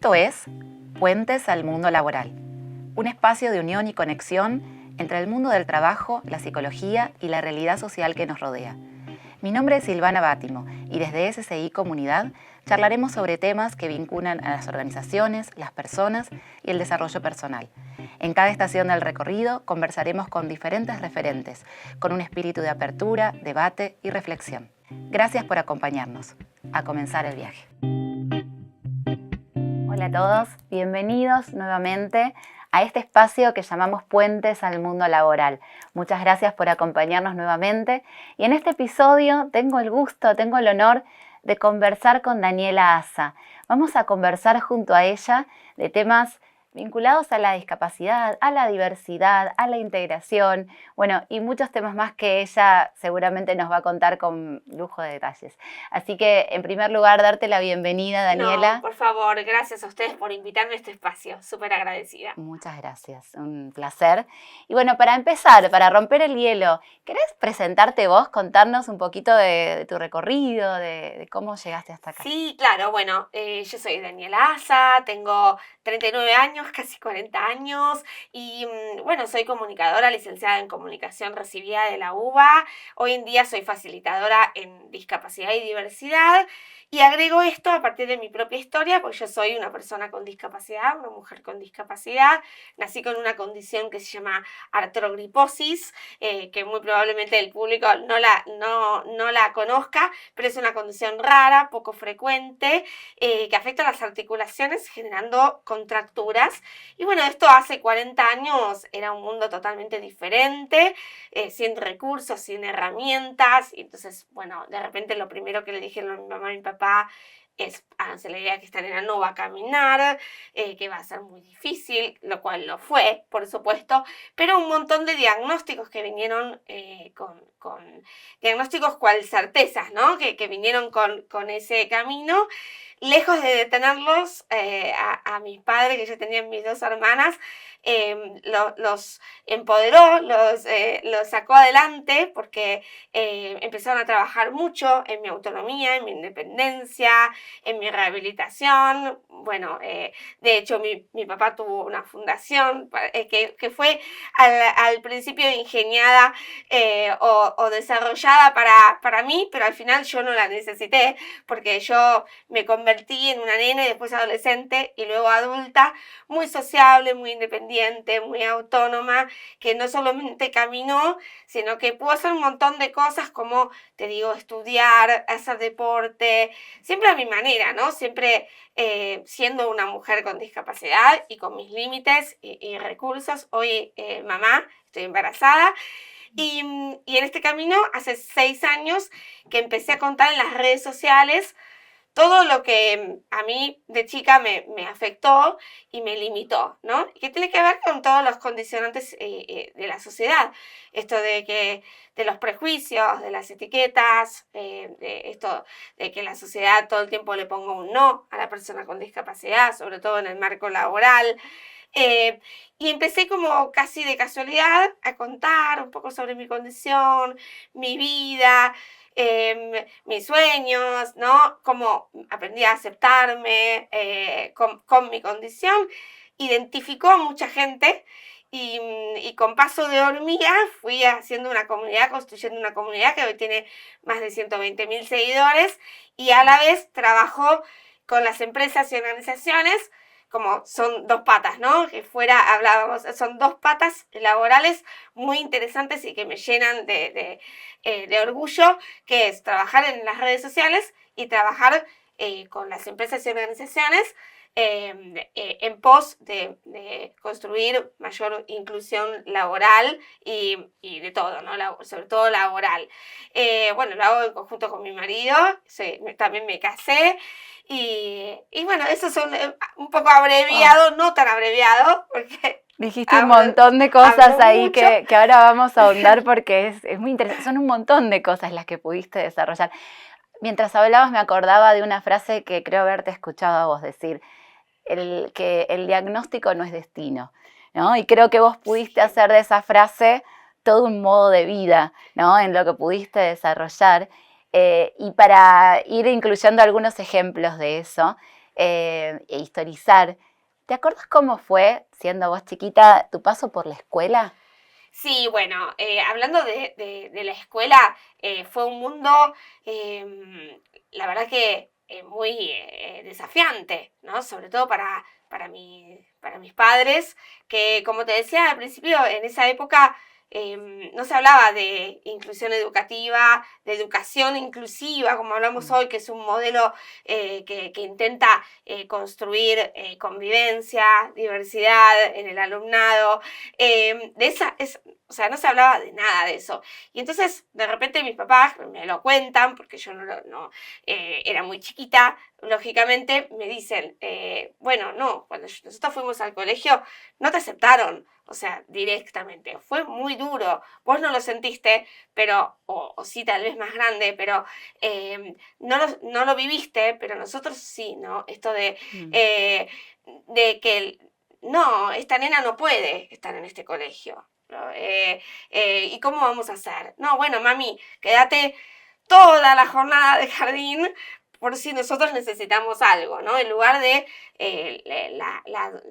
Esto es Puentes al Mundo Laboral, un espacio de unión y conexión entre el mundo del trabajo, la psicología y la realidad social que nos rodea. Mi nombre es Silvana Bátimo y desde SCI Comunidad charlaremos sobre temas que vinculan a las organizaciones, las personas y el desarrollo personal. En cada estación del recorrido conversaremos con diferentes referentes, con un espíritu de apertura, debate y reflexión. Gracias por acompañarnos. A comenzar el viaje. Hola a todos, bienvenidos nuevamente a este espacio que llamamos Puentes al Mundo Laboral. Muchas gracias por acompañarnos nuevamente y en este episodio tengo el honor de conversar con Daniela Asa. Vamos a conversar junto a ella de temas vinculados a la discapacidad, a la diversidad, a la integración, y muchos temas más que ella seguramente nos va a contar con lujo de detalles. Así que, en primer lugar, darte la bienvenida, Daniela. No, por favor, gracias a ustedes por invitarme a este espacio, súper agradecida. Muchas gracias, un placer. Y para empezar, para romper el hielo, ¿querés presentarte vos, contarnos un poquito de tu recorrido, de cómo llegaste hasta acá? Sí, claro, yo soy Daniela Asa, tengo 39 años, casi 40 años, y soy comunicadora, licenciada en comunicación recibida de la UBA. Hoy en día soy facilitadora en discapacidad y diversidad, y agrego esto a partir de mi propia historia, porque yo soy una persona con discapacidad, una mujer con discapacidad. Nací con una condición que se llama artrogriposis, que muy probablemente el público no la conozca, pero es una condición rara, poco frecuente, que afecta a las articulaciones generando contracturas. Y esto hace 40 años era un mundo totalmente diferente, sin recursos, sin herramientas. Y entonces, de repente lo primero que le dijeron a mi mamá y mi papá es: háganse la idea que esta nena no va a caminar, que va a ser muy difícil, lo cual lo fue, por supuesto, pero un montón de diagnósticos que vinieron con diagnósticos cual certezas, ¿no? Que vinieron con ese camino. Lejos de detenerlos, a mis padres, que yo tenía mis dos hermanas, los empoderó, los sacó adelante, porque empezaron a trabajar mucho en mi autonomía, en mi independencia, en mi rehabilitación. De hecho mi papá tuvo una fundación que fue al principio ingeniada o desarrollada para mí, pero al final yo no la necesité, porque yo me convertí en una nena y después adolescente y luego adulta, muy sociable, muy independiente, muy autónoma, que no solamente caminó, sino que pudo hacer un montón de cosas, como te digo, estudiar, hacer deporte, siempre a mi manera, ¿no? Siempre siendo una mujer con discapacidad y con mis límites y recursos. Hoy mamá, estoy embarazada. Y en este camino, hace 6 años que empecé a contar en las redes sociales todo lo que a mí de chica me afectó y me limitó, ¿no? Y que tiene que ver con todos los condicionantes de la sociedad. Esto de los prejuicios, de las etiquetas, de que la sociedad todo el tiempo le ponga un no a la persona con discapacidad, sobre todo en el marco laboral. Y empecé como casi de casualidad a contar un poco sobre mi condición, mi vida, mis sueños, ¿no? Cómo aprendí a aceptarme con mi condición. Identificó a mucha gente y con paso de hormiga fui haciendo una comunidad, construyendo una comunidad que hoy tiene más de 120.000 seguidores, y a la vez trabajo con las empresas y organizaciones, como son dos patas, ¿no? Que fuera hablábamos, son dos patas laborales muy interesantes y que me llenan de orgullo, que es trabajar en las redes sociales y trabajar con las empresas y organizaciones en pos de construir mayor inclusión laboral y de todo, ¿no? Sobre todo laboral. Lo hago en conjunto con mi marido, también me casé. Y eso es un poco abreviado, no tan abreviado, porque dijiste un montón de cosas ahí que ahora vamos a ahondar, porque es muy interesante. Son un montón de cosas las que pudiste desarrollar. Mientras hablabas me acordaba de una frase que creo haberte escuchado a vos decir, que el diagnóstico no es destino, ¿no? Y creo que vos pudiste hacer de esa frase todo un modo de vida, ¿no? En lo que pudiste desarrollar. Y para ir incluyendo algunos ejemplos de eso, e historizar. ¿Te acuerdas cómo fue, siendo vos chiquita, tu paso por la escuela? Sí, bueno, hablando de la escuela, fue un mundo, la verdad que muy desafiante, ¿no? Sobre todo para mis padres, que como te decía al principio, en esa época no se hablaba de inclusión educativa, de educación inclusiva, como hablamos hoy, que es un modelo que intenta construir convivencia, diversidad en el alumnado. O sea, no se hablaba de nada de eso. Y entonces, de repente, mis papás me lo cuentan, porque yo era muy chiquita, lógicamente, me dicen, bueno, no, cuando nosotros fuimos al colegio, no te aceptaron, o sea, directamente. Fue muy duro. Vos no lo sentiste, pero, o sí, tal vez más grande, pero no lo viviste, pero nosotros sí, ¿no? Esto de que, no, esta nena no puede estar en este colegio. ¿No? ¿Y cómo vamos a hacer? No, bueno, mami, quédate toda la jornada de jardín por si nosotros necesitamos algo, ¿no? En lugar de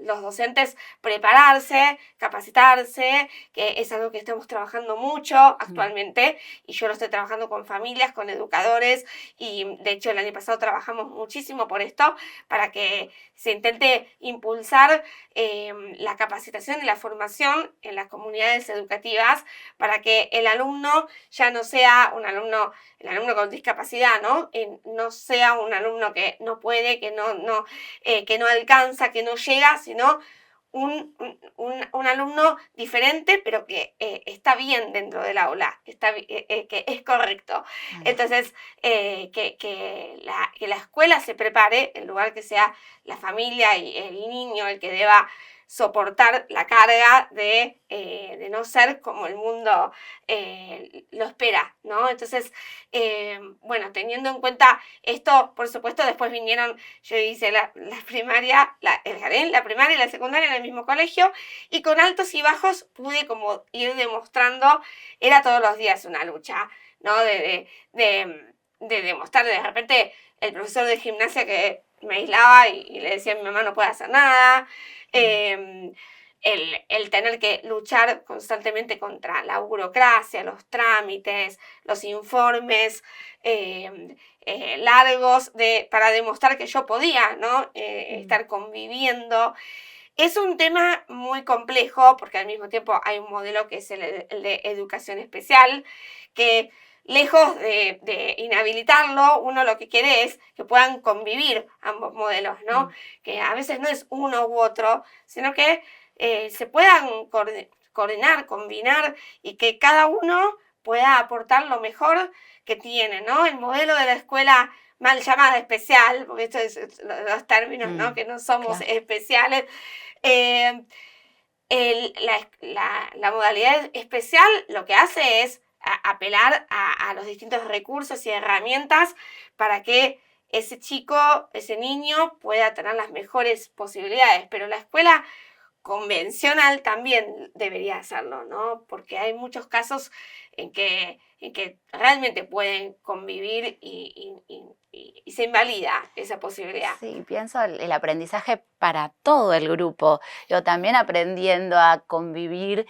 los docentes prepararse, capacitarse, que es algo que estamos trabajando mucho actualmente, y yo lo estoy trabajando con familias, con educadores, y de hecho el año pasado trabajamos muchísimo por esto, para que se intente impulsar la capacitación y la formación en las comunidades educativas, para que el alumno ya no sea el alumno con discapacidad, ¿no? No sea un alumno que no puede, que no alcanza, que no llega, sino un alumno diferente, pero que está bien dentro del aula, que es correcto. Entonces, que la escuela se prepare, en lugar que sea la familia y el niño el que deba soportar la carga de no ser como el mundo lo espera, ¿no? Entonces, bueno, teniendo en cuenta esto, por supuesto, después vinieron, yo hice la primaria, el jardín, la primaria y la secundaria en el mismo colegio, y con altos y bajos pude como ir demostrando, era todos los días una lucha, ¿no? De demostrar, de repente, el profesor de gimnasia que me aislaba y le decía a mi mamá no puede hacer nada, el tener que luchar constantemente contra la burocracia, los trámites, los informes largos para demostrar que yo podía, ¿no? Estar conviviendo. Es un tema muy complejo porque al mismo tiempo hay un modelo que es el de educación especial, que lejos de inhabilitarlo, uno lo que quiere es que puedan convivir ambos modelos, ¿no? Que a veces no es uno u otro, sino que se puedan coordinar, combinar, y que cada uno pueda aportar lo mejor que tiene, ¿no? El modelo de la escuela mal llamada especial, porque esto es los términos, ¿no? Que no somos especiales. Eh, la modalidad especial lo que hace es apelar a los distintos recursos y herramientas para que ese chico, ese niño pueda tener las mejores posibilidades, pero la escuela convencional también debería hacerlo, ¿no? Porque hay muchos casos en que realmente pueden convivir y se invalida esa posibilidad. Sí, pienso el aprendizaje para todo el grupo. Yo también aprendiendo a convivir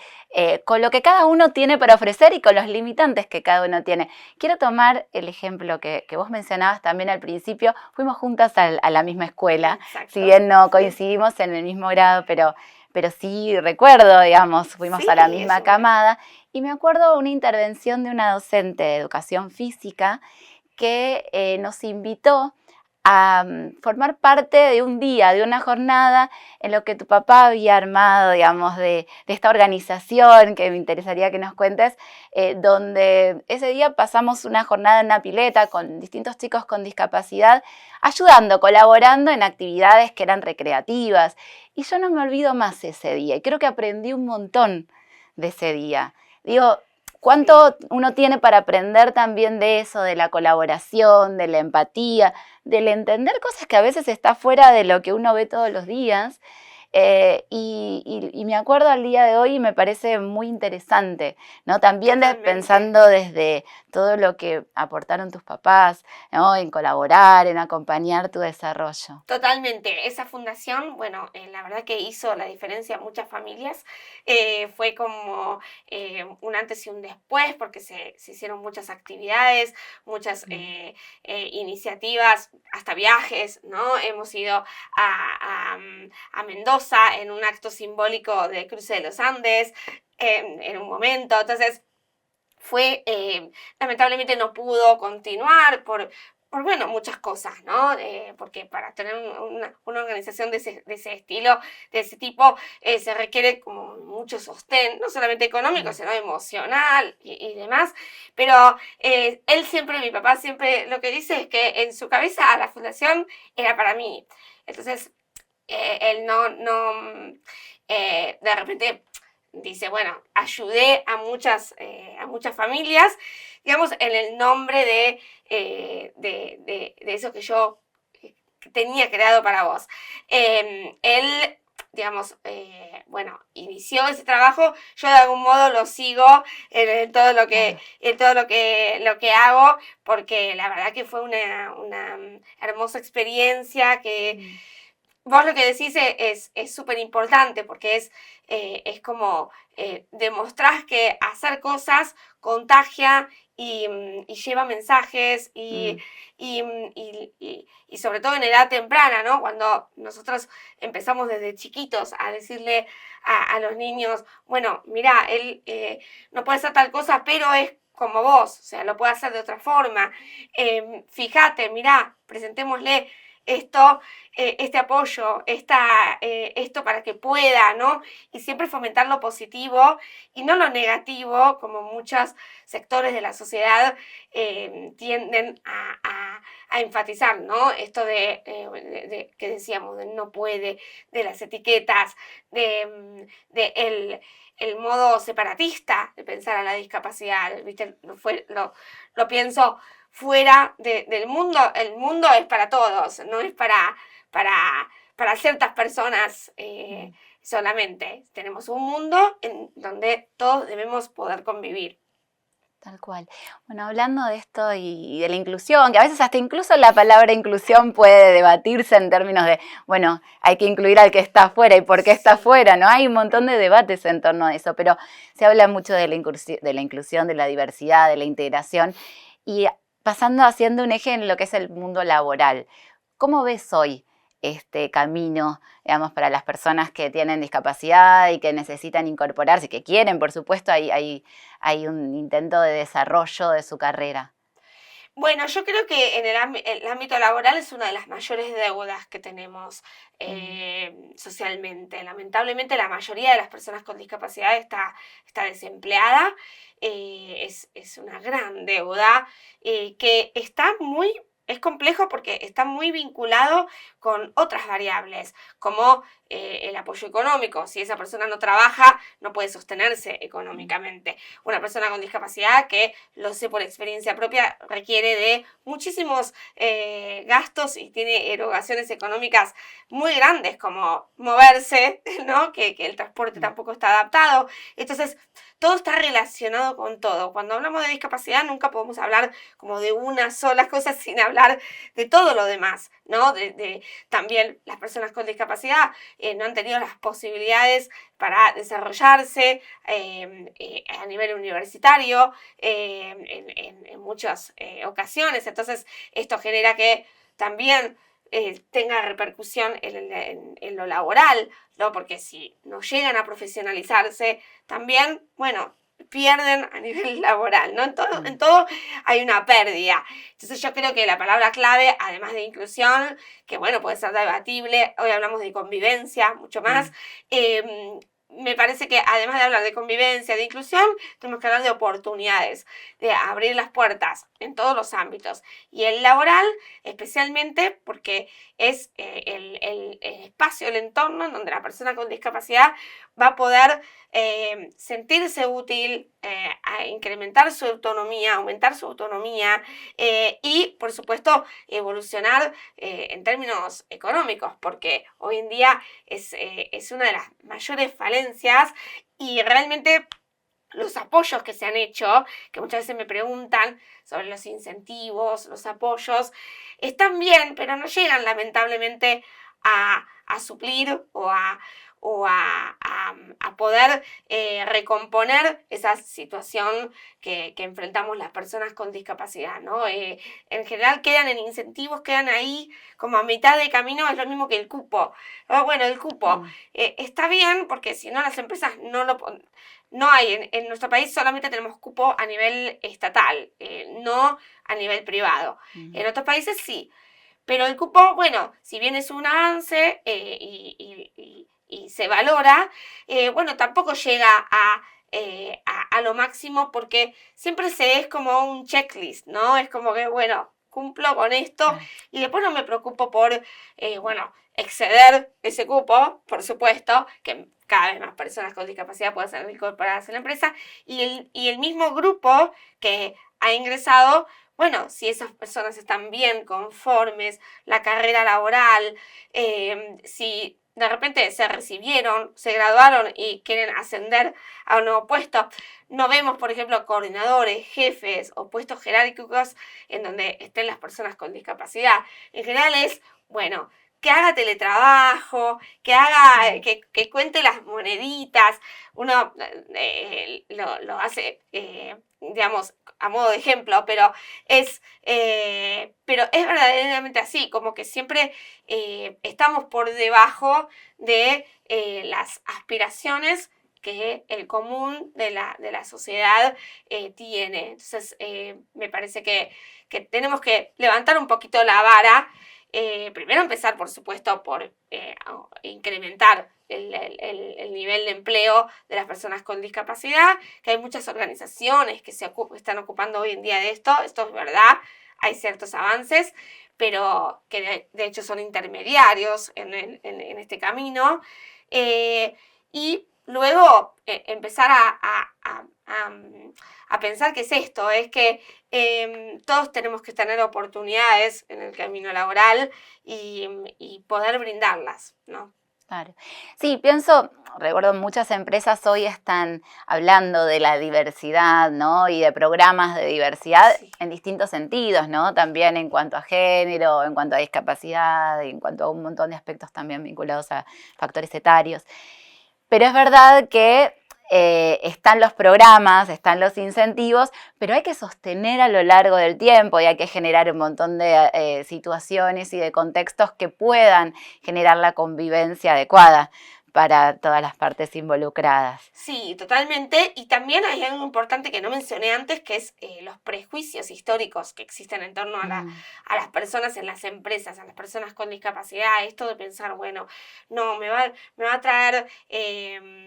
con lo que cada uno tiene para ofrecer y con los limitantes que cada uno tiene. Quiero tomar el ejemplo que vos mencionabas también al principio. Fuimos juntas a la misma escuela. Exacto. Si bien no coincidimos en el mismo grado, pero sí recuerdo, digamos, fuimos a la misma camada. Y me acuerdo una intervención de una docente de educación física que nos invitó a formar parte de un día, de una jornada en lo que tu papá había armado, digamos, de esta organización que me interesaría que nos cuentes, donde ese día pasamos una jornada en una pileta con distintos chicos con discapacidad, ayudando, colaborando en actividades que eran recreativas. Y yo no me olvido más ese día, y creo que aprendí un montón de ese día. Digo, ¿cuánto uno tiene para aprender también de eso, de la colaboración, de la empatía, del entender cosas que a veces está fuera de lo que uno ve todos los días? Y me acuerdo al día de hoy y me parece muy interesante, ¿no? También pensando desde todo lo que aportaron tus papás, ¿no? En colaborar, en acompañar tu desarrollo. Totalmente. Esa fundación, bueno, la verdad que hizo la diferencia en muchas familias. Fue como un antes y un después, porque se hicieron muchas actividades, muchas iniciativas, hasta viajes, ¿no? Hemos ido a Mendoza en un acto simbólico del cruce de los Andes, en un momento. Entonces, lamentablemente no pudo continuar por bueno, muchas cosas, ¿no? Porque para tener una organización de ese estilo, de ese tipo, se requiere como mucho sostén, no solamente económico, sino emocional y demás. Pero él siempre, mi papá siempre lo que dice es que en su cabeza la fundación era para mí. Entonces, él de repente dice, bueno, ayudé a muchas familias, digamos, en el nombre de eso que yo tenía creado para vos. Él, digamos, bueno, inició ese trabajo, yo de algún modo lo sigo en todo lo que hago, porque la verdad que fue una hermosa experiencia que vos lo que decís es súper importante porque es como demostrás que hacer cosas contagia y lleva mensajes y sobre todo en edad temprana, ¿no? Cuando nosotros empezamos desde chiquitos a decirle a los niños, bueno, mira, él no puede hacer tal cosa, pero es como vos, o sea, lo puede hacer de otra forma. Fíjate, mirá, presentémosle esto, este apoyo, esto para que pueda, ¿no? Y siempre fomentar lo positivo y no lo negativo, como muchos sectores de la sociedad tienden a enfatizar, ¿no? Esto que decíamos, de no puede, de las etiquetas, de el modo separatista de pensar a la discapacidad, ¿viste? Lo pienso fuera del mundo. El mundo es para todos, no es para ciertas personas solamente. Tenemos un mundo en donde todos debemos poder convivir. Tal cual. Bueno, hablando de esto y de la inclusión, que a veces hasta incluso la palabra inclusión puede debatirse en términos de, bueno, hay que incluir al que está afuera y por qué está afuera, ¿no? Hay un montón de debates en torno a eso, pero se habla mucho de la inclusión, de la diversidad, de la integración, y haciendo un eje en lo que es el mundo laboral. ¿Cómo ves hoy este camino, digamos, para las personas que tienen discapacidad y que necesitan incorporarse, y que quieren, por supuesto, hay un intento de desarrollo de su carrera? Bueno, yo creo que en el ámbito laboral es una de las mayores deudas que tenemos socialmente. Lamentablemente la mayoría de las personas con discapacidad está desempleada. Es una gran deuda que es complejo porque está muy vinculado con otras variables, como el apoyo económico. Si esa persona no trabaja, no puede sostenerse económicamente. Una persona con discapacidad, que lo sé por experiencia propia, requiere de muchísimos gastos y tiene erogaciones económicas muy grandes, como moverse, ¿no? Que el transporte tampoco está adaptado. Entonces, todo está relacionado con todo. Cuando hablamos de discapacidad, nunca podemos hablar como de una sola cosa sin hablar de todo lo demás, ¿no? También las personas con discapacidad no han tenido las posibilidades para desarrollarse a nivel universitario en muchas ocasiones. Entonces, esto genera que también tenga repercusión en lo laboral, ¿no? Porque si no llegan a profesionalizarse, también, bueno, pierden a nivel laboral, ¿no? En todo hay una pérdida. Entonces yo creo que la palabra clave, además de inclusión, que bueno, puede ser debatible, hoy hablamos de convivencia, mucho más, me parece que además de hablar de convivencia, de inclusión, tenemos que hablar de oportunidades, de abrir las puertas en todos los ámbitos. Y el laboral, especialmente porque es el espacio, el entorno en donde la persona con discapacidad va a poder sentirse útil, a incrementar su autonomía, aumentar su autonomía y, por supuesto, evolucionar en términos económicos, porque hoy en día es una de las mayores falencias y realmente los apoyos que se han hecho, que muchas veces me preguntan sobre los incentivos, los apoyos, están bien, pero no llegan lamentablemente a suplir a poder recomponer esa situación que enfrentamos las personas con discapacidad, ¿no? En general quedan en incentivos, quedan ahí como a mitad de camino, es lo mismo que el cupo. Bueno, el cupo está bien porque si no las empresas no hay, en nuestro país solamente tenemos cupo a nivel estatal, no a nivel privado. En otros países sí. Pero el cupo, bueno, si bien es un avance y se valora, bueno, tampoco llega a lo máximo porque siempre se es como un checklist, ¿no? Es como que, bueno, cumplo con esto y después no me preocupo por, bueno, exceder ese cupo, por supuesto, que cada vez más personas con discapacidad puedan ser incorporadas en la empresa y el mismo grupo que ha ingresado, bueno, si esas personas están bien, conformes, la carrera laboral, si de repente se recibieron, se graduaron y quieren ascender a un nuevo puesto, no vemos, por ejemplo, coordinadores, jefes o puestos jerárquicos en donde estén las personas con discapacidad. En general es, bueno, que haga teletrabajo, que cuente las moneditas. Uno lo hace, digamos, a modo de ejemplo, pero es verdaderamente así, como que siempre estamos por debajo de las aspiraciones que el común de la sociedad tiene. Entonces, me parece que tenemos que levantar un poquito la vara. Primero empezar, por supuesto, por incrementar el nivel de empleo de las personas con discapacidad, que hay muchas organizaciones que están ocupando hoy en día de esto es verdad, hay ciertos avances, pero que de hecho son intermediarios en este camino, y luego empezar a pensar que es esto, es que todos tenemos que tener oportunidades en el camino laboral y poder brindarlas, ¿no? Claro. Sí, recuerdo muchas empresas hoy están hablando de la diversidad, ¿no? Y de programas de diversidad en distintos sentidos, ¿no? También en cuanto a género, en cuanto a discapacidad, en cuanto a un montón de aspectos también vinculados a factores etarios. Pero es verdad que están los programas, están los incentivos, pero hay que sostener a lo largo del tiempo y hay que generar un montón de situaciones y de contextos que puedan generar la convivencia adecuada para todas las partes involucradas. Sí, totalmente. Y también hay algo importante que no mencioné antes, que es los prejuicios históricos que existen en torno a las personas en las empresas, a las personas con discapacidad. Esto de pensar, bueno, no, me va a traer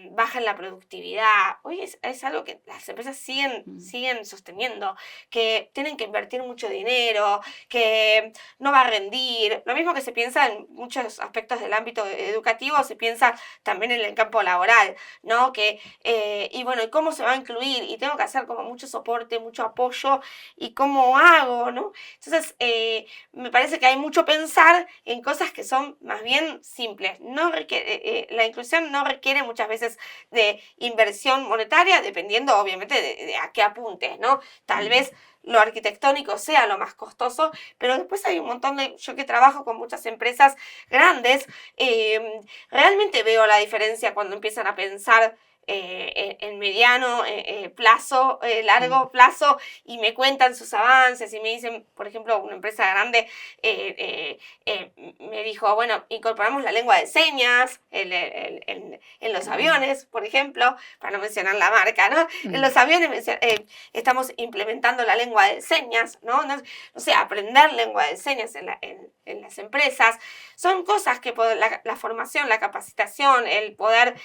baja en la productividad. Hoy es algo que las empresas siguen sosteniendo, que tienen que invertir mucho dinero, que no va a rendir. Lo mismo que se piensa en muchos aspectos del ámbito educativo, se piensa también en el campo laboral, ¿no? Y bueno, ¿y cómo se va a incluir? Y tengo que hacer como mucho soporte, mucho apoyo, ¿y cómo hago, no? Entonces, me parece que hay mucho pensar en cosas que son más bien simples. La inclusión no requiere muchas veces de inversión monetaria, dependiendo obviamente de a qué apuntes, ¿no? Tal vez lo arquitectónico sea lo más costoso, pero después hay un montón yo que trabajo con muchas empresas grandes, realmente veo la diferencia cuando empiezan a pensar en mediano plazo, largo plazo, y me cuentan sus avances y me dicen, por ejemplo, una empresa grande me dijo, bueno, incorporamos la lengua de señas en los aviones, por ejemplo, para no mencionar la marca, ¿no? En los aviones estamos implementando la lengua de señas, ¿no? O sea, aprender lengua de señas en las empresas, son cosas que la formación, la capacitación, el poder,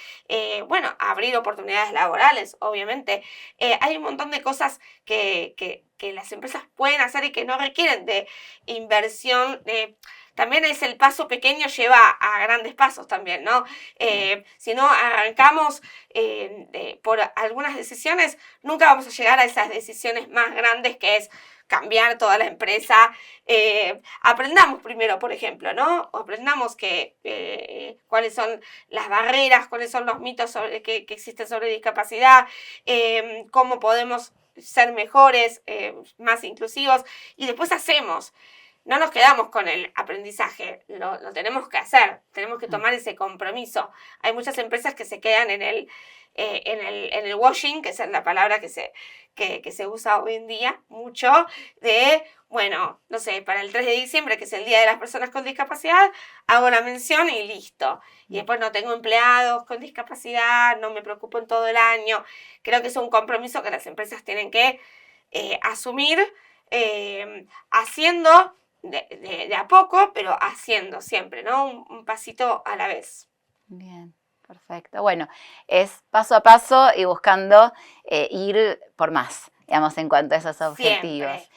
bueno, abrir oportunidades laborales, obviamente. Hay un montón de cosas que las empresas pueden hacer y que no requieren de inversión. También es el paso pequeño lleva a grandes pasos también, ¿no? Si no arrancamos por algunas decisiones, nunca vamos a llegar a esas decisiones más grandes que es cambiar toda la empresa. Aprendamos primero, por ejemplo, ¿no? Aprendamos cuáles son las barreras, cuáles son los mitos que existen sobre discapacidad, cómo podemos ser mejores, más inclusivos, y después hacemos. No nos quedamos con el aprendizaje, lo tenemos que hacer, tenemos que tomar ese compromiso. Hay muchas empresas que se quedan en el washing, que es la palabra que se usa hoy en día mucho, de, bueno, no sé, para el 3 de diciembre, que es el Día de las Personas con Discapacidad, hago la mención y listo. Y después no tengo empleados con discapacidad, no me preocupo en todo el año. Creo que es un compromiso que las empresas tienen que asumir, haciendo de a poco, pero haciendo siempre, ¿no? Un pasito a la vez. Bien, perfecto. Bueno, es paso a paso y buscando ir por más, digamos, en cuanto a esos objetivos. Siempre.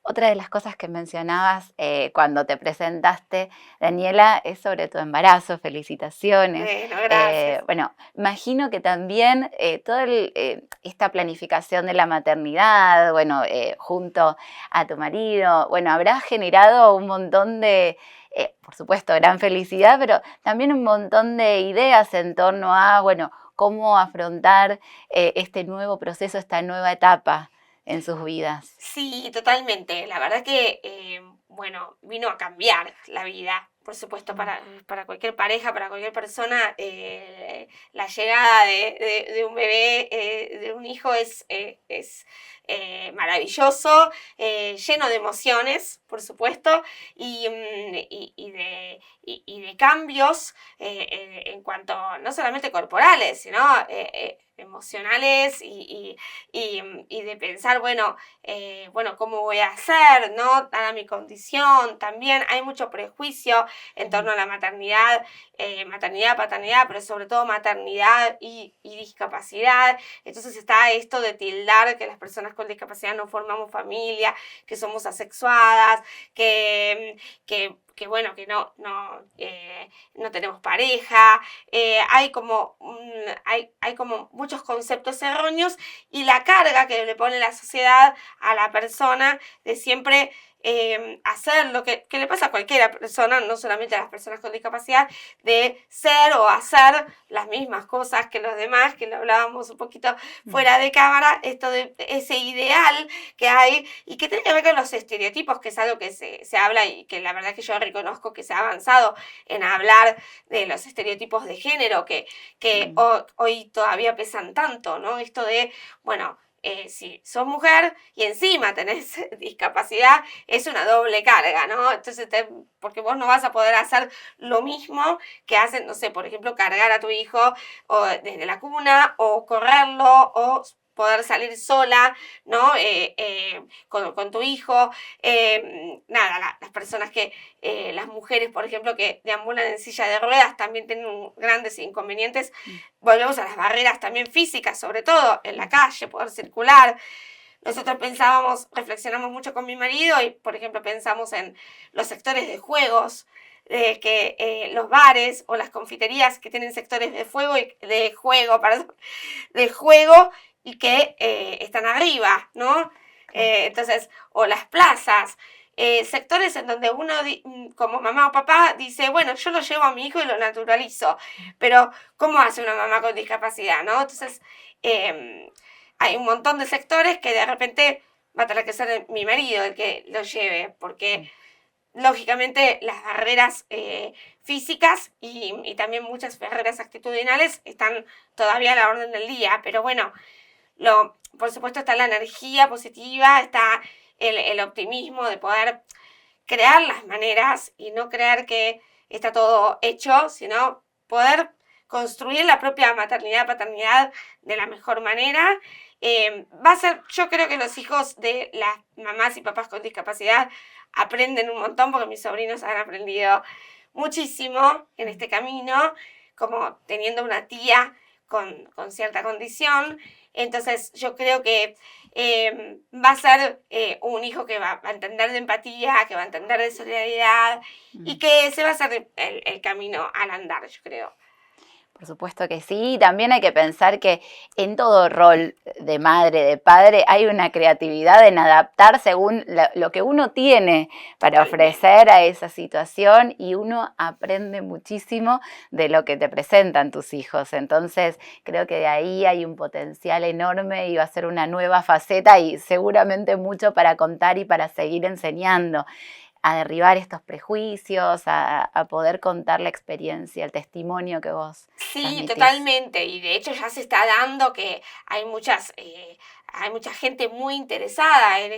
Otra de las cosas que mencionabas cuando te presentaste, Daniela, es sobre tu embarazo. Felicitaciones. Bueno, gracias. Bueno, imagino que también toda esta planificación de la maternidad, bueno, junto a tu marido, bueno, habrá generado un montón de, por supuesto, gran felicidad, pero también un montón de ideas en torno a, bueno, cómo afrontar este nuevo proceso, esta nueva etapa en sus vidas. Sí, totalmente. La verdad que, bueno, vino a cambiar la vida. Por supuesto, para cualquier pareja, para cualquier persona, la llegada de un bebé, de un hijo es maravilloso, lleno de emociones, por supuesto, y de cambios en cuanto no solamente corporales, sino emocionales y de pensar, bueno, ¿cómo voy a hacer? ¿No? Dada mi condición, también hay mucho prejuicio en torno a la maternidad, paternidad, pero sobre todo maternidad y discapacidad. Entonces está esto de tildar que las personas con discapacidad no formamos familia, que somos asexuadas, que bueno, que no tenemos pareja. Hay como muchos conceptos erróneos y la carga que le pone la sociedad a la persona de siempre hacer lo que le pasa a cualquier persona, no solamente a las personas con discapacidad, de ser o hacer las mismas cosas que los demás, que lo hablábamos un poquito fuera de cámara, esto de ese ideal que hay y que tiene que ver con los estereotipos, que es algo que se habla y que la verdad que yo reconozco que se ha avanzado en hablar de los estereotipos de género que hoy todavía pesan tanto, ¿no? Esto de, bueno, si sos mujer y encima tenés discapacidad, es una doble carga, ¿no? Entonces, porque vos no vas a poder hacer lo mismo que hacen, no sé, por ejemplo, cargar a tu hijo o desde la cuna o correrlo o poder salir sola, ¿no? Con tu hijo. Las personas las mujeres, por ejemplo, que deambulan en silla de ruedas también tienen grandes inconvenientes. Volvemos a las barreras también físicas, sobre todo en la calle, poder circular. Nosotros reflexionamos mucho con mi marido y, por ejemplo, pensamos en los sectores de juegos, que los bares o las confiterías que tienen sectores de juego y que están arriba, ¿no? Entonces, o las plazas, sectores en donde uno como mamá o papá dice, bueno, yo lo llevo a mi hijo y lo naturalizo, pero ¿cómo hace una mamá con discapacidad, no? Entonces, hay un montón de sectores que de repente va a tener que ser mi marido el que lo lleve, porque lógicamente las barreras físicas y también muchas barreras actitudinales están todavía a la orden del día, pero bueno, por supuesto está la energía positiva, está el optimismo de poder crear las maneras y no creer que está todo hecho, sino poder construir la propia maternidad, paternidad de la mejor manera. Yo creo que los hijos de las mamás y papás con discapacidad aprenden un montón, porque mis sobrinos han aprendido muchísimo en este camino, como teniendo una tía con cierta condición. Entonces yo creo que va a ser un hijo que va a entender de empatía, que va a entender de solidaridad y que se va a hacer el camino al andar, yo creo. Por supuesto que sí, también hay que pensar que en todo rol de madre, de padre, hay una creatividad en adaptar según lo que uno tiene para Totalmente. ofrecer a esa situación y uno aprende muchísimo de lo que te presentan tus hijos. Entonces creo que de ahí hay un potencial enorme y va a ser una nueva faceta y seguramente mucho para contar y para seguir enseñando a derribar estos prejuicios, a poder contar la experiencia, el testimonio que vos Sí, transmitís. totalmente. Y de hecho ya se está dando que hay mucha gente muy interesada en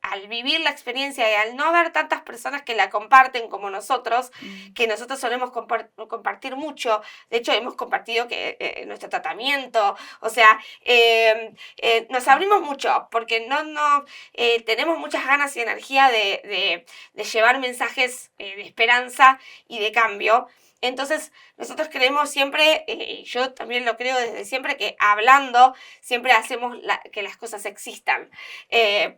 al vivir la experiencia y al no haber tantas personas que la comparten como nosotros, Mm. que nosotros solemos compartir mucho. De hecho, hemos compartido que nuestro tratamiento, o sea, nos abrimos mucho porque tenemos muchas ganas y energía de llevar mensajes de esperanza y de cambio. Entonces, nosotros creemos siempre, yo también lo creo desde siempre, que hablando siempre hacemos que las cosas existan.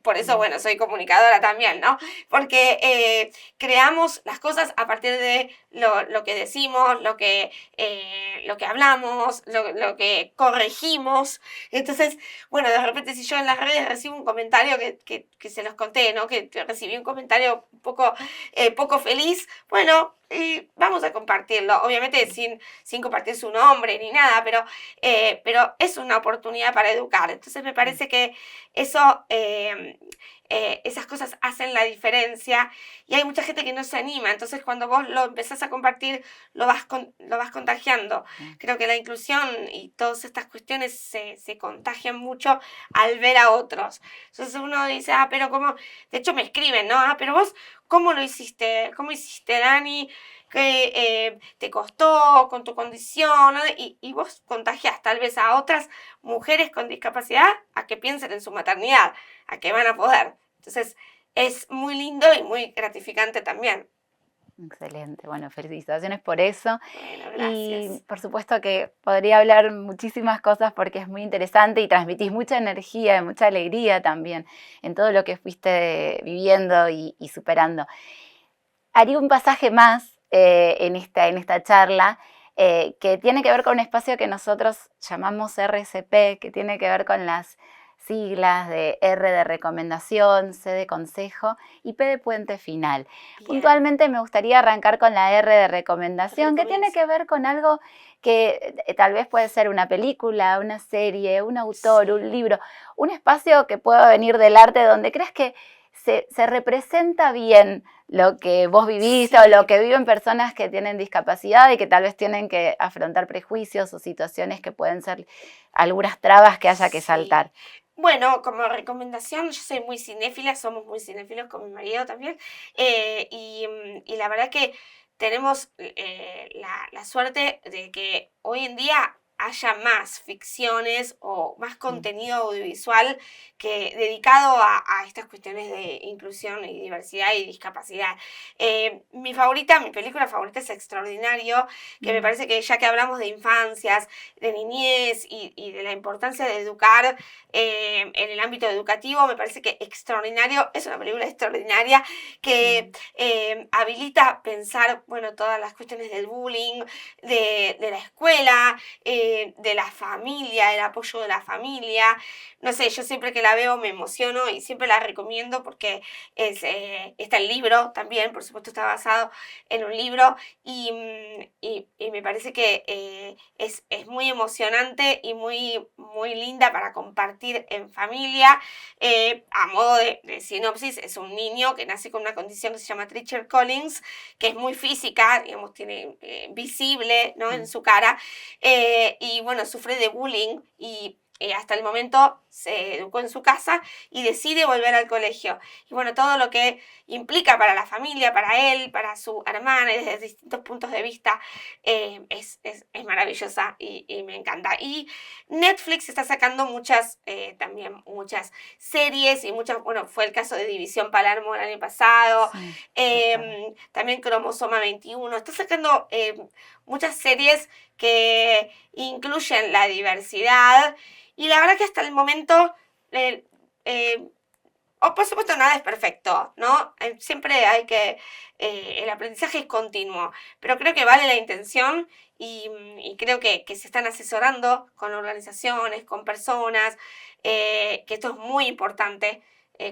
Por eso, Mm. bueno, soy comunicadora también, ¿no? Porque creamos las cosas a partir de lo que decimos, lo que hablamos, lo que corregimos. Entonces, bueno, de repente si yo en las redes recibo un comentario que se los conté, ¿no? Que recibí un comentario un poco feliz, bueno, y vamos a compartirlo, obviamente sin compartir su nombre ni nada, pero es una oportunidad para educar. Entonces me Mm. parece que eso, esas cosas hacen la diferencia y hay mucha gente que no se anima. Entonces cuando vos lo empezás a compartir, lo vas contagiando. Sí. Creo que la inclusión y todas estas cuestiones se contagian mucho al ver a otros. Entonces uno dice, ah, pero ¿cómo? De hecho me escriben, ¿no? Ah, pero vos, ¿cómo lo hiciste? ¿Cómo hiciste, Dani? ¿Qué te costó con tu condición? ¿No? Y vos contagias tal vez a otras mujeres con discapacidad a que piensen en su maternidad, a que van a poder. Entonces es muy lindo y muy gratificante también. Excelente, bueno, felicitaciones por eso. Bueno, Y gracias. por supuesto que podría hablar muchísimas cosas porque es muy interesante y transmitís mucha energía y mucha alegría también en todo lo que fuiste viviendo y superando. Haría un pasaje más en esta charla que tiene que ver con un espacio que nosotros llamamos RCP, que tiene que ver con las siglas de R de recomendación, C de consejo y P de puente final. Bien, Puntualmente me gustaría arrancar con la R de recomendación, que tiene recomienzo. que ver con algo que tal vez puede ser una película, una serie, un autor, un Sí, libro, un espacio que pueda venir del arte donde creas que se representa bien lo que vos viviste o lo sí. que viven personas que tienen discapacidad y que tal vez tienen que afrontar prejuicios o situaciones que pueden ser algunas trabas que haya que Sí. saltar. Bueno, como recomendación, yo soy muy cinéfila, somos muy cinéfilos con mi marido también, y la verdad que tenemos la suerte de que hoy en día haya más ficciones o más Mm. contenido audiovisual que dedicado a estas cuestiones de inclusión y diversidad y discapacidad. Mi película favorita es Extraordinario, que me Mm. parece que ya que hablamos de infancias, de niñez y de la importancia de educar en el ámbito educativo. Me parece que Extraordinario es una película extraordinaria que Mm. habilita pensar, bueno, todas las cuestiones del bullying, de la escuela, de la familia, el apoyo de la familia. No sé, yo siempre que la veo me emociono y siempre la recomiendo porque está el libro también, por supuesto está basado en un libro y me parece que es muy emocionante y muy linda para compartir en familia. A modo de sinopsis, es un niño que nace con una condición que se llama Treacher Collins, que es muy física, digamos, tiene visible, ¿no? En Mm. su cara, y bueno, sufre de bullying y hasta el momento se educó en su casa y decide volver al colegio. Y bueno, todo lo que implica para la familia, para él, para su hermana, desde distintos puntos de vista, es maravillosa y me encanta. Y Netflix está sacando también muchas series y muchas, bueno, fue el caso de División Palermo el año pasado, Sí, recuerdo. también Cromosoma 21, está sacando muchas series que incluyen la diversidad y la verdad que hasta el momento eh, eh, O por supuesto nada es perfecto, ¿no? Siempre hay que, el aprendizaje es continuo, pero creo que vale la intención y creo que se están asesorando con organizaciones, con personas, que esto es muy importante,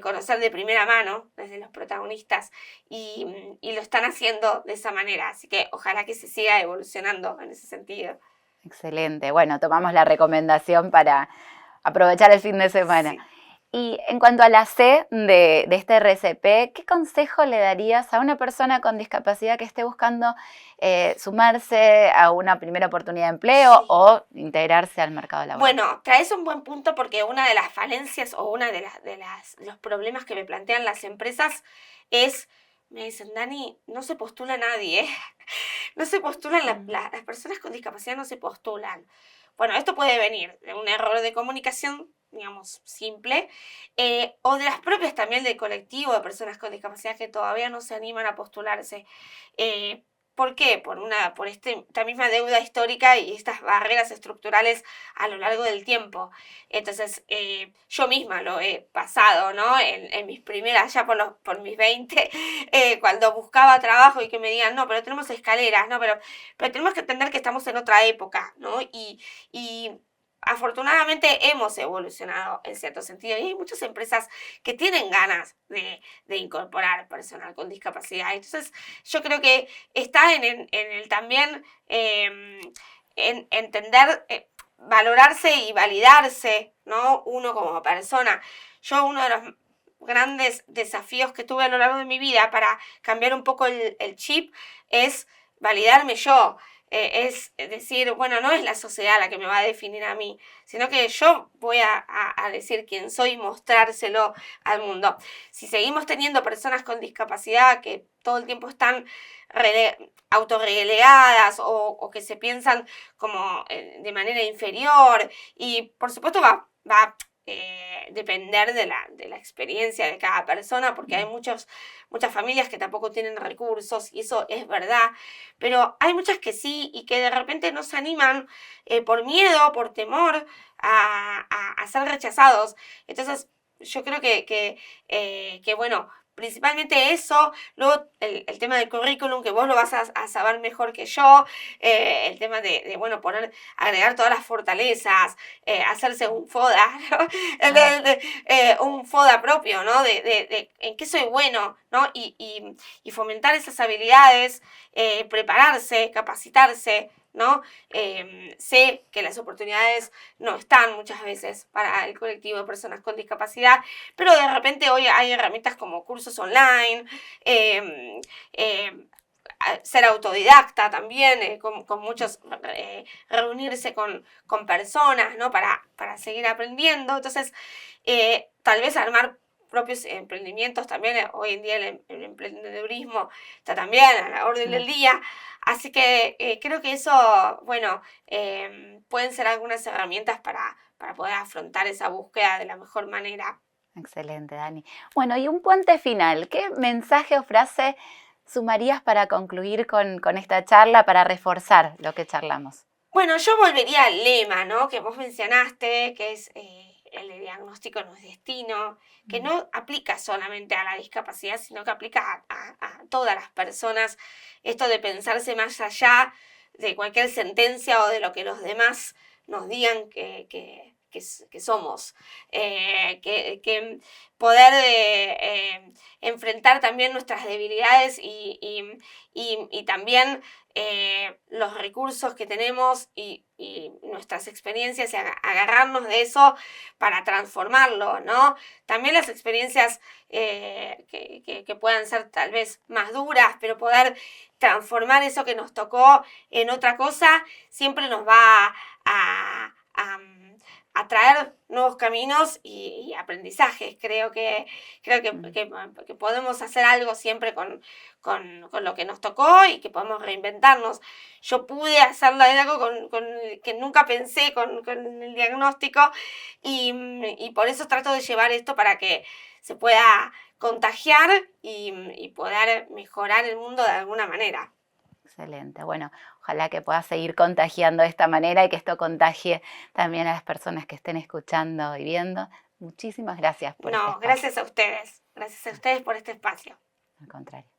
conocer de primera mano desde los protagonistas y lo están haciendo de esa manera, así que ojalá que se siga evolucionando en ese sentido. Excelente. Bueno, tomamos la recomendación para aprovechar el fin de semana. Sí. Y en cuanto a la C de este RCP, ¿qué consejo le darías a una persona con discapacidad que esté buscando sumarse a una primera oportunidad de empleo Sí. o integrarse al mercado laboral? Bueno, traes un buen punto porque una de las falencias o una de los problemas que me plantean las empresas es, me dicen, Dani, no se postula nadie, ¿eh? No se postulan, Mm, las personas con discapacidad no se postulan. Bueno, esto puede venir de un error de comunicación, digamos, simple, o de las propias también del colectivo de personas con discapacidad que todavía no se animan a postularse. Eh, ¿Por qué? Por esta misma deuda histórica y estas barreras estructurales a lo largo del tiempo. Entonces, yo misma lo he pasado, ¿no? En mis primeras, ya por mis 20, cuando buscaba trabajo y que me digan, no, pero tenemos escaleras, no, pero tenemos que entender que estamos en otra época, ¿no? Y afortunadamente hemos evolucionado en cierto sentido y hay muchas empresas que tienen ganas de incorporar personal con discapacidad. Entonces, yo creo que está en el también en entender, valorarse y validarse, ¿no? Uno como persona. Yo uno de los grandes desafíos que tuve a lo largo de mi vida para cambiar un poco el chip es validarme yo. Es decir, bueno, no es la sociedad la que me va a definir a mí, sino que yo voy a decir quién soy y mostrárselo al mundo. Si seguimos teniendo personas con discapacidad que todo el tiempo están autorrelegadas o que se piensan como de manera inferior y por supuesto va depender de la experiencia de cada persona, porque hay muchas familias que tampoco tienen recursos, y eso es verdad, pero hay muchas que sí, y que de repente no se animan por miedo, por temor a ser rechazados. Entonces, yo creo que bueno, principalmente eso, luego el tema del currículum, que vos lo vas a saber mejor que yo, el tema bueno, agregar todas las fortalezas, hacerse un FODA, ¿no? ah, Un FODA propio, ¿no? De en qué soy bueno, ¿no? Y fomentar esas habilidades, prepararse, capacitarse, ¿no? Sé que las oportunidades no están muchas veces para el colectivo de personas con discapacidad, pero de repente hoy hay herramientas como cursos online, eh, eh, ser autodidacta también, con muchos, reunirse con personas, ¿no? Para seguir aprendiendo. Entonces, tal vez armar propios emprendimientos también, hoy en día el emprendedurismo está también a la orden del claro. día, así que creo que eso, bueno, pueden ser algunas herramientas para poder afrontar esa búsqueda de la mejor manera. Excelente, Dani. Bueno, y un puente final. ¿Qué mensaje o frase sumarías para concluir con esta charla, para reforzar lo que charlamos? Bueno, yo volvería al lema, ¿no? Que vos mencionaste, que es el de diagnóstico no es destino, que Mm, no aplica solamente a la discapacidad, sino que aplica a todas las personas. Esto de pensarse más allá de cualquier sentencia o de lo que los demás nos digan que somos. Que poder enfrentar también nuestras debilidades y también los recursos que tenemos y nuestras experiencias y agarrarnos de eso para transformarlo, ¿no? También las experiencias que puedan ser tal vez más duras, pero poder transformar eso que nos tocó en otra cosa siempre nos va a traer nuevos caminos y aprendizajes. mm. Que podemos hacer algo siempre con lo que nos tocó y que podemos reinventarnos. Yo pude hacerlo algo que nunca pensé con el diagnóstico y por eso trato de llevar esto para que se pueda contagiar y poder mejorar el mundo de alguna manera. Excelente. Bueno, ojalá que puedas seguir contagiando de esta manera y que esto contagie también a las personas que estén escuchando y viendo Muchísimas gracias por este No, espacio. gracias a ustedes. Gracias a ustedes por este espacio. Al contrario.